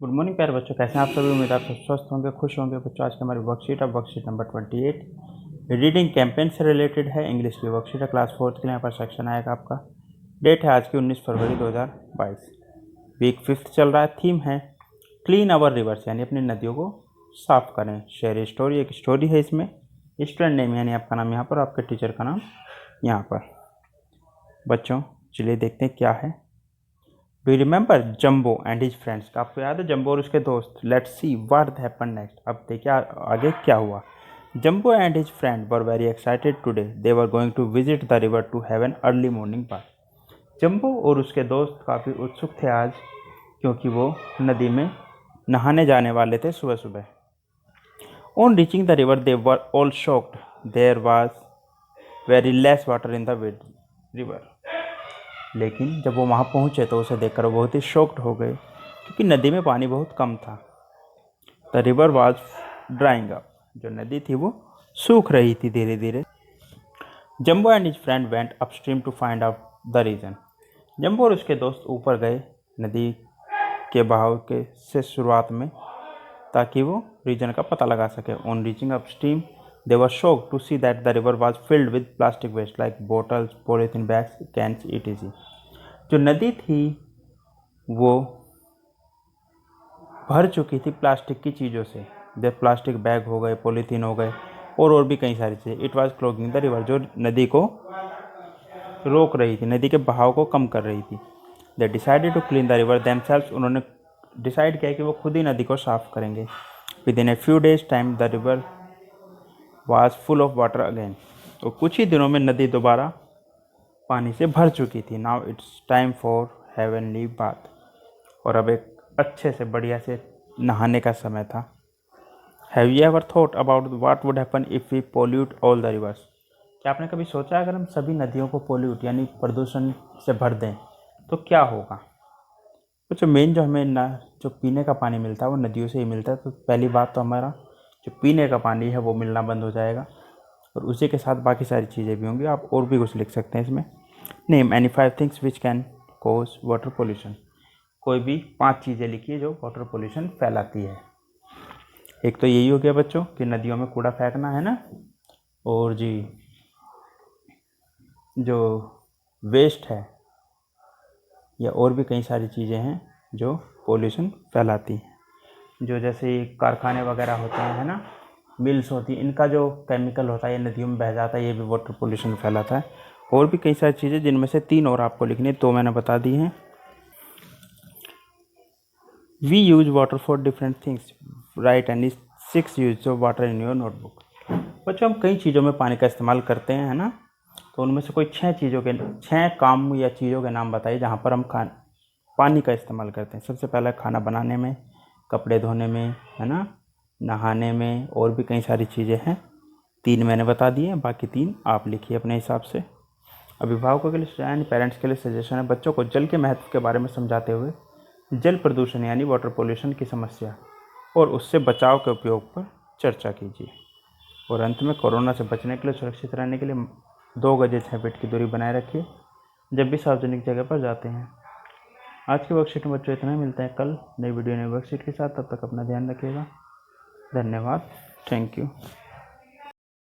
Good morning प्यारे बच्चों, कैसे हैं आप सभी। उम्मीद आप सब स्वस्थ होंगे, खुश होंगे। बच्चों आज की हमारी वर्कशीट नंबर 28 रीडिंग कैंपेन से रिलेटेड है। इंग्लिश की वर्कशीट है, क्लास 4 के लिए। यहाँ पर सेक्शन आएगा आपका। डेट है आज की 19 फरवरी 2022। वीक 5 चल रहा है। थीम है क्लीन आवर रिवर्स, यानी अपनी नदियों को साफ करें। शेयर स्टोरी, एक स्टोरी है इसमें। स्टूडेंट नेम यानी आपका नाम यहाँ पर, आपके टीचर का नाम यहाँ पर। बच्चों चलिए देखते हैं क्या है। Do you remember Jumbo and his friends? आपको याद है जंबो और उसके दोस्त? Let's see what happened next. अब देखिए आगे क्या हुआ। Jumbo and his friend were very excited today. They were going to visit the river to have an early morning bath. Jumbo और उसके दोस्त काफ़ी उत्सुक थे आज, क्योंकि वो नदी में नहाने जाने वाले थे सुबह सुबह। On reaching the river they were all shocked. There was very less water in the river. लेकिन जब वो वहाँ पहुँचे तो उसे देखकर वो बहुत ही शॉक्ड हो गए, क्योंकि नदी में पानी बहुत कम था। The river was drying up. जो नदी थी वो सूख रही थी धीरे धीरे। Jumbo and his friend went upstream to find out the reason. Jumbo और उसके दोस्त ऊपर गए नदी के बहाव के से शुरुआत में, ताकि वो रीजन का पता लगा सके। On reaching upstream they were shocked to see that the river was filled with plastic waste like bottles, polythene bags, cans etc. जो नदी थी वो भर चुकी थी प्लास्टिक की चीज़ों से। जब प्लास्टिक बैग हो गए, पॉलीथीन हो गए, और भी कई सारी चीज़ें। It was clogging the river, जो नदी को रोक रही थी, नदी के बहाव को कम कर रही थी। They decided to clean the river themselves. उन्होंने डिसाइड किया कि वो खुद ही नदी को साफ करेंगे। Within a few days time the river was full of water again. तो कुछ ही दिनों में नदी दोबारा पानी से भर चुकी थी। Now it's time for heavenly bath. और अब एक अच्छे से बढ़िया से नहाने का समय था। Have you ever thought about what would happen if we pollute all the rivers? क्या आपने कभी सोचा अगर हम सभी नदियों को पोल्यूट यानी प्रदूषण से भर दें तो क्या होगा? तो जो हमें ना जो पीने का पानी मिलता है वो नदियों से ही मिलता है। तो पहली बात तो हमारा जो पीने का पानी है वो मिलना बंद हो जाएगा, और उसी के साथ बाकी सारी चीज़ें भी होंगी। आप और भी कुछ लिख सकते हैं इसमें। Name any 5 things which can cause water pollution. कोई भी 5 चीज़ें लिखिए जो वाटर पोल्यूशन फैलाती है। एक तो यही हो गया बच्चों कि नदियों में कूड़ा फेंकना है ना, और जी जो वेस्ट है, या और भी कई सारी चीज़ें हैं जो पोल्यूशन फैलाती हैं। जो जैसे कारखाने वगैरह होते हैं, है ना, मिल्स होती हैं, इनका जो केमिकल होता है ये नदियों में बह जाता है, ये भी वाटर पोल्यूशन फैलाता है। और भी कई सारी चीज़ें, जिनमें से 3 और आपको लिखनी है, तो मैंने बता दी हैं। We use water for different things, right and 6 use of water in your notebook. बच्चों हम कई चीज़ों में पानी का इस्तेमाल करते हैं, है ना। तो उनमें से कोई 6 काम या चीज़ों के नाम बताइए जहाँ पर हम पानी का इस्तेमाल करते हैं। सबसे पहला खाना बनाने में, कपड़े धोने में, है ना, नहाने में, और भी कई सारी चीज़ें हैं। 3 मैंने बता दिए, बाकी 3 आप लिखिए अपने हिसाब से। अभिभावकों के लिए यानी पेरेंट्स के लिए सजेशन है, बच्चों को जल के महत्व के बारे में समझाते हुए जल प्रदूषण यानी वाटर पोल्यूशन की समस्या और उससे बचाव के उपयोग पर चर्चा कीजिए। और अंत में कोरोना से बचने के लिए, सुरक्षित रहने के लिए 2 गज 6 फीट की दूरी बनाए रखिए जब भी सार्वजनिक जगह पर जाते हैं। आज की वर्कशीट में बच्चों इतना ही। मिलते हैं कल नई वीडियो नई वर्कशीट के साथ। तब तक अपना ध्यान रखिएगा। धन्यवाद। Thank you.